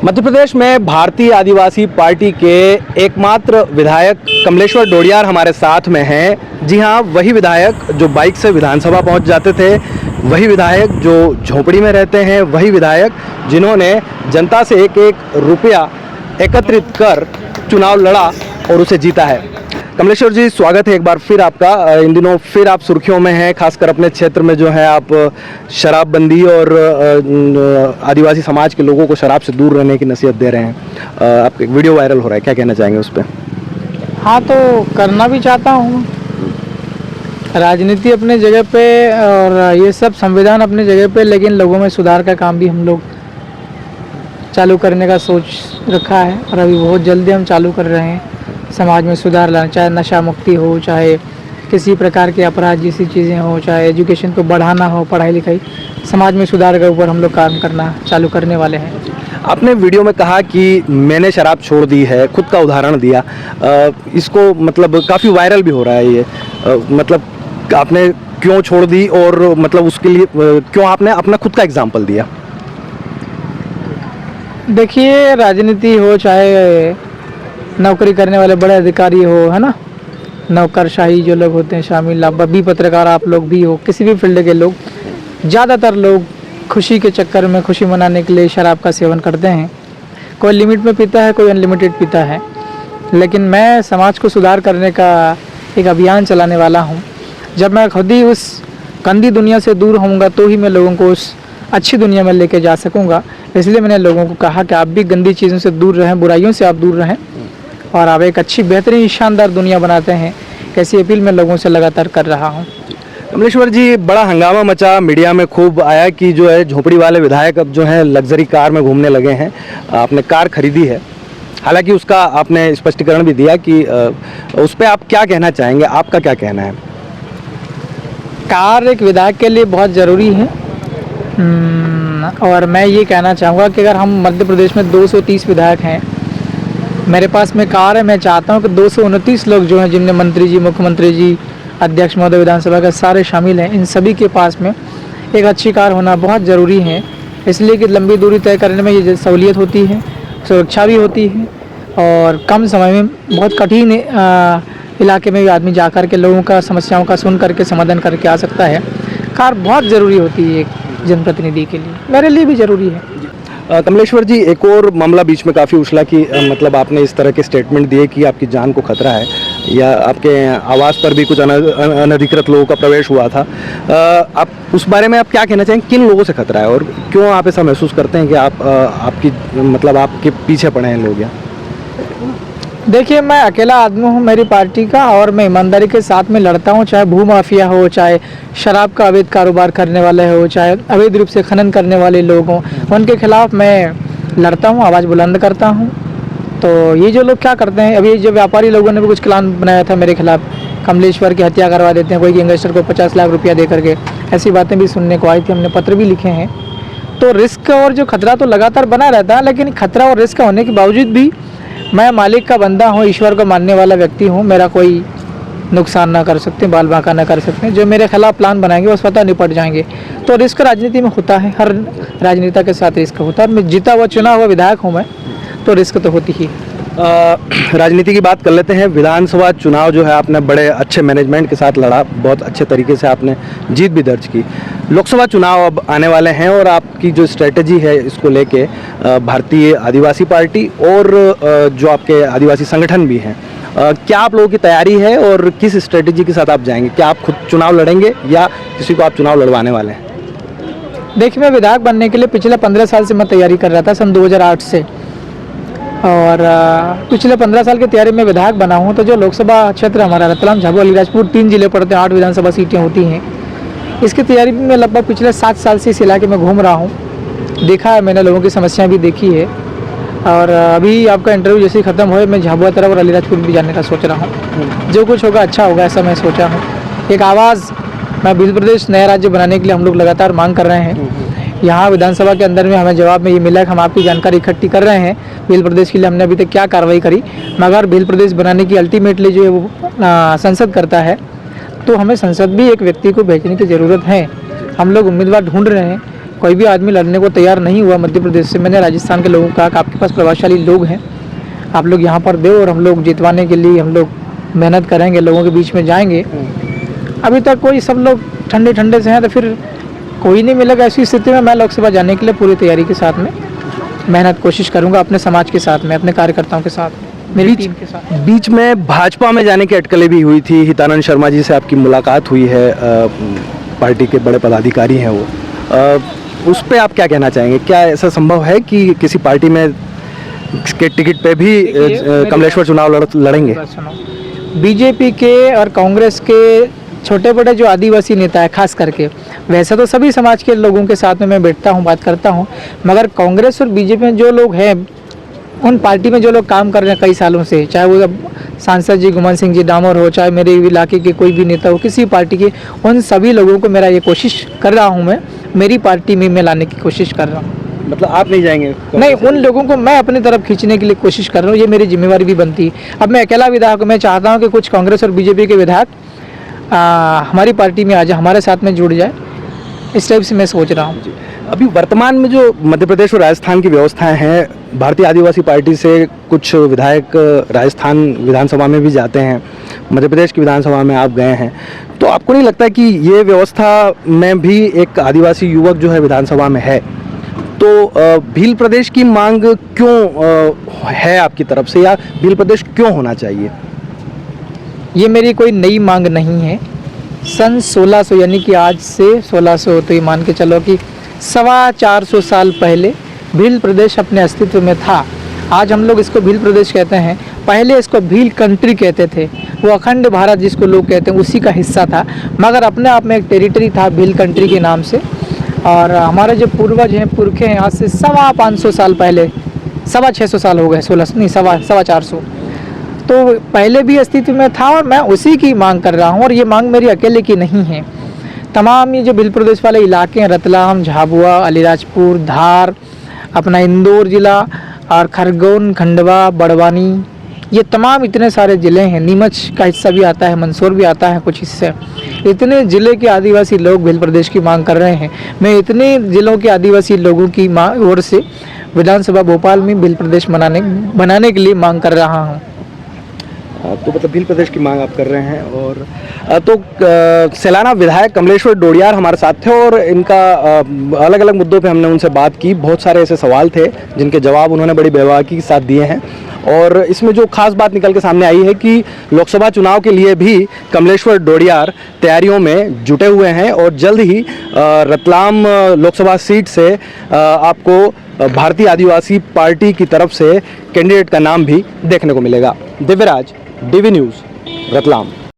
मध्य प्रदेश में भारतीय आदिवासी पार्टी के एकमात्र विधायक कमलेश्वर डोडियार हमारे साथ में हैं। जी हाँ, वही विधायक जो बाइक से विधानसभा पहुंच जाते थे, वही विधायक जो झोपड़ी में रहते हैं, वही विधायक जिन्होंने जनता से एक एक रुपया एकत्रित कर चुनाव लड़ा और उसे जीता है। कमलेश्वर जी, स्वागत है एक बार फिर आपका। इन दिनों फिर आप सुर्खियों में हैं, खासकर अपने क्षेत्र में जो है आप शराबबंदी और आदिवासी समाज के लोगों को शराब से दूर रहने की नसीहत दे रहे हैं। आपका एक वीडियो वायरल हो रहा है, क्या कहना चाहेंगे उस पर? हाँ, तो करना भी चाहता हूँ। राजनीति अपने जगह पे और ये सब संविधान अपने जगह पे, लेकिन लोगों में सुधार का काम भी हम लोग चालू करने का सोच रखा है और अभी बहुत जल्दी हम चालू कर रहे हैं। समाज में सुधार लाना, चाहे नशा मुक्ति हो, चाहे किसी प्रकार के अपराध जैसी चीज़ें हो, चाहे एजुकेशन को बढ़ाना हो, पढ़ाई लिखाई, समाज में सुधार के ऊपर हम लोग काम करना चालू करने वाले हैं। आपने वीडियो में कहा कि मैंने शराब छोड़ दी है, खुद का उदाहरण दिया। इसको मतलब काफ़ी वायरल भी हो रहा है ये। मतलब आपने क्यों छोड़ दी और मतलब उसके लिए क्यों आपने अपना खुद का एग्जाम्पल दिया? देखिए, राजनीति हो चाहे नौकरी करने वाले बड़े अधिकारी हो, है ना, नौकरशाही जो लोग होते हैं शामिल, आप भी पत्रकार आप लोग भी हो, किसी भी फील्ड के लोग, ज़्यादातर लोग खुशी के चक्कर में खुशी मनाने के लिए शराब का सेवन करते हैं। कोई लिमिट में पीता है, कोई अनलिमिटेड पीता है, लेकिन मैं समाज को सुधार करने का एक अभियान चलाने वाला हूँ। जब मैं खुद ही उस गंदी दुनिया से दूर होऊंगा तो ही मैं लोगों को उस अच्छी दुनिया में लेके जा सकूँगा। इसलिए मैंने लोगों को कहा कि आप भी गंदी चीज़ों से दूर रहें, बुराइयों से आप दूर रहें और आप एक अच्छी बेहतरीन शानदार दुनिया बनाते हैं। ऐसी अपील मैं लोगों से लगातार कर रहा हूं। कमलेश्वर जी, बड़ा हंगामा मचा, मीडिया में खूब आया कि जो है झोपड़ी वाले विधायक अब जो हैं लग्जरी कार में घूमने लगे हैं। आपने कार खरीदी है, हालांकि उसका आपने स्पष्टीकरण भी दिया कि उस पर आप क्या कहना चाहेंगे, आपका क्या कहना है? कार एक विधायक के लिए बहुत ज़रूरी है और मैं ये कहना चाहूँगा कि अगर हम मध्य प्रदेश में 230 विधायक हैं, मेरे पास में कार है, मैं चाहता हूं कि 229 लोग जो हैं, जिनमें मंत्री जी, मुख्यमंत्री जी, अध्यक्ष महोदय विधानसभा के सारे शामिल हैं, इन सभी के पास में एक अच्छी कार होना बहुत ज़रूरी है। इसलिए कि लंबी दूरी तय करने में ये सहूलियत होती है, सुरक्षा भी होती है और कम समय में बहुत कठिन इलाके में भी आदमी जा कर के लोगों का समस्याओं का सुन करके समाधान करके आ सकता है। कार बहुत ज़रूरी होती है एक जनप्रतिनिधि के लिए, मेरे लिए भी ज़रूरी है। कमलेश्वर जी, एक और मामला बीच में काफ़ी उछला कि मतलब आपने इस तरह के स्टेटमेंट दिए कि आपकी जान को खतरा है, या आपके आवास पर भी कुछ अनधिकृत लोगों का प्रवेश हुआ था। आप उस बारे में आप क्या कहना चाहेंगे, किन लोगों से खतरा है और क्यों आप ऐसा महसूस करते हैं कि आपकी मतलब आपके पीछे पड़े हैं लोग? या देखिए, मैं अकेला आदमी हूँ मेरी पार्टी का और मैं ईमानदारी के साथ में लड़ता हूँ। चाहे भू माफिया हो, चाहे शराब का अवैध कारोबार करने वाले हो, चाहे अवैध रूप से खनन करने वाले लोग हों, उनके खिलाफ मैं लड़ता हूँ, आवाज़ बुलंद करता हूँ। तो ये जो लोग क्या करते हैं, अभी जो व्यापारी लोगों ने भी कुछ प्लान बनाया था मेरे खिलाफ, कमलेश्वर की हत्या करवा देते हैं कोई गैंगस्टर को 50 लाख रुपया दे करके, ऐसी बातें भी सुनने को आई थी, हमने पत्र भी लिखे हैं। तो रिस्क और जो खतरा तो लगातार बना रहता है, लेकिन खतरा और रिस्क होने के बावजूद भी मैं मालिक का बंदा हूँ, ईश्वर को मानने वाला व्यक्ति हूँ। मेरा कोई नुकसान ना कर सकते, बाल बांका ना कर सकते। जो मेरे खिलाफ प्लान बनाएंगे वो स्वतः निपट जाएंगे। तो रिस्क राजनीति में होता है, हर राजनेता के साथ रिस्क होता है। मैं जीता हुआ चुना हुआ विधायक हूँ मैं, तो रिस्क तो होती ही। राजनीति की बात कर लेते हैं। विधानसभा चुनाव जो है आपने बड़े अच्छे मैनेजमेंट के साथ लड़ा, बहुत अच्छे तरीके से आपने जीत भी दर्ज की। लोकसभा चुनाव अब आने वाले हैं और आपकी जो स्ट्रेटजी है इसको लेके भारतीय आदिवासी पार्टी और जो आपके आदिवासी संगठन भी हैं, क्या आप लोगों की तैयारी है और किस स्ट्रेटजी के साथ आप जाएंगे? क्या आप खुद चुनाव लड़ेंगे या किसी को आप चुनाव लड़वाने वाले हैं? देखिए, मैं विधायक बनने के लिए पिछले 15 साल से मैं तैयारी कर रहा था, सन 2008 से, और पिछले 15 साल की तैयारी में विधायक बना हूँ। तो जो लोकसभा क्षेत्र हमारा रतलाम, झाबुआ, अलीराजपुर 3 जिले पड़ते हैं, 8 विधानसभा सीटें होती हैं। इसकी तैयारी में लगभग पिछले 7 साल से इस इलाके में घूम रहा हूँ, देखा है मैंने, लोगों की समस्याएं भी देखी है। और अभी आपका इंटरव्यू जैसे ही ख़त्म हो, मैं झाबुआ तरफ और अलीराजपुर भी जाने का सोच रहा हूँ। जो कुछ होगा अच्छा होगा, ऐसा मैं सोचा हूँ। एक आवाज़, मैं मध्य प्रदेश नया राज्य बनाने के लिए हम लोग लगातार मांग कर रहे हैं। यहाँ विधानसभा के अंदर में हमें जवाब में ये मिला कि हम आपकी जानकारी इकट्ठी कर रहे हैं। भील प्रदेश के लिए हमने अभी तक क्या कार्रवाई करी, मगर भील प्रदेश बनाने की अल्टीमेटली जो है वो संसद करता है, तो हमें संसद भी एक व्यक्ति को भेजने की ज़रूरत है। हम लोग उम्मीदवार ढूंढ रहे हैं, कोई भी आदमी लड़ने को तैयार नहीं हुआ मध्य प्रदेश से। मैंने राजस्थान के लोगों को कहा कि आपके पास प्रभावशाली लोग हैं, आप लोग यहाँ पर दो और हम लोग जितवाने के लिए हम लोग मेहनत करेंगे, लोगों के बीच में जाएंगे। अभी तक कोई, सब लोग ठंडे ठंडे से हैं, तो फिर कोई नहीं मिलेगा। ऐसी स्थिति में मैं लोकसभा जाने के लिए पूरी तैयारी के साथ में मेहनत कोशिश करूंगा, अपने समाज के साथ में, अपने कार्यकर्ताओं के साथ, मेरी टीम के साथ। बीच में भाजपा में जाने की अटकलें भी हुई थी, हितानंद शर्मा जी से आपकी मुलाकात हुई है, पार्टी के बड़े पदाधिकारी हैं वो, उस पर आप क्या कहना चाहेंगे? क्या ऐसा संभव है कि किसी पार्टी में के टिकट पे भी कमलेश्वर चुनाव लड़ेंगे? बीजेपी के और कांग्रेस के छोटे बड़े जो आदिवासी नेता है, खास करके, वैसे तो सभी समाज के लोगों के साथ में मैं बैठता हूँ, बात करता हूँ, मगर कांग्रेस और बीजेपी में जो लोग हैं, उन पार्टी में जो लोग काम कर रहे हैं कई सालों से, चाहे वो सांसद जी गुमान सिंह जी डामोर हो, चाहे मेरे इलाके के कोई भी नेता हो, किसी पार्टी के, उन सभी लोगों को मेरा ये कोशिश कर रहा हूँ, मैं मेरी पार्टी में मैं लाने की कोशिश कर रहा हूँ। मतलब आप नहीं जाएंगे? नहीं, उन लोगों को मैं अपनी तरफ खींचने के लिए कोशिश कर रहा हूँ, ये मेरी जिम्मेवारी भी बनती है। अब मैं अकेला विधायक, मैं चाहता हूँ कि कुछ कांग्रेस और बीजेपी के विधायक हमारी पार्टी में आ जाए, हमारे साथ में जुड़ जाए, इस टाइप से मैं सोच रहा हूँ। अभी वर्तमान में जो मध्य प्रदेश और राजस्थान की व्यवस्थाएं हैं, भारतीय आदिवासी पार्टी से कुछ विधायक राजस्थान विधानसभा में भी जाते हैं, मध्य प्रदेश की विधानसभा में आप गए हैं, तो आपको नहीं लगता कि ये व्यवस्था में भी एक आदिवासी युवक जो है विधानसभा में है, तो भील प्रदेश की मांग क्यों है आपकी तरफ से, या भील प्रदेश क्यों होना चाहिए? ये मेरी कोई नई मांग नहीं है। सन 1600 यानी कि आज से 1600, तो ये मान के चलो कि 425 साल पहले भील प्रदेश अपने अस्तित्व में था। आज हम लोग इसको भील प्रदेश कहते हैं, पहले इसको भील कंट्री कहते थे। वो अखंड भारत जिसको लोग कहते हैं उसी का हिस्सा था, मगर अपने आप में एक टेरिटरी था भील कंट्री के नाम से। और हमारे जो पूर्वज हैं, पुरखे हैं, आज से 525 साल पहले, 625 साल हो गए, 16 नहीं 425, तो पहले भी अस्तित्व में था और मैं उसी की मांग कर रहा हूँ। और ये मांग मेरी अकेले की नहीं है, तमाम ये जो भील प्रदेश वाले इलाके हैं, रतलाम, झाबुआ, अलीराजपुर, धार, अपना इंदौर ज़िला और खरगोन, खंडवा, बड़वानी, ये तमाम इतने सारे ज़िले हैं, नीमच का हिस्सा भी आता है, मंदसौर भी आता है कुछ हिस्से, इतने ज़िले के आदिवासी लोग भील प्रदेश की मांग कर रहे हैं। मैं इतने ज़िलों के आदिवासी लोगों की ओर से विधानसभा भोपाल में भील प्रदेश बनाने के लिए मांग कर रहा हूँ। तो मतलब भील प्रदेश की मांग आप कर रहे हैं। और तो सैलाना विधायक कमलेश्वर डोडियार हमारे साथ थे और इनका अलग अलग मुद्दों पे हमने उनसे बात की। बहुत सारे ऐसे सवाल थे जिनके जवाब उन्होंने बड़ी बेबाकी के साथ दिए हैं। और इसमें जो खास बात निकल के सामने आई है कि लोकसभा चुनाव के लिए भी कमलेश्वर डोडियार तैयारियों में जुटे हुए हैं और जल्द ही रतलाम लोकसभा सीट से आपको भारतीय आदिवासी पार्टी की तरफ से कैंडिडेट का नाम भी देखने को मिलेगा। Divyaraj, DV news, Ratlam.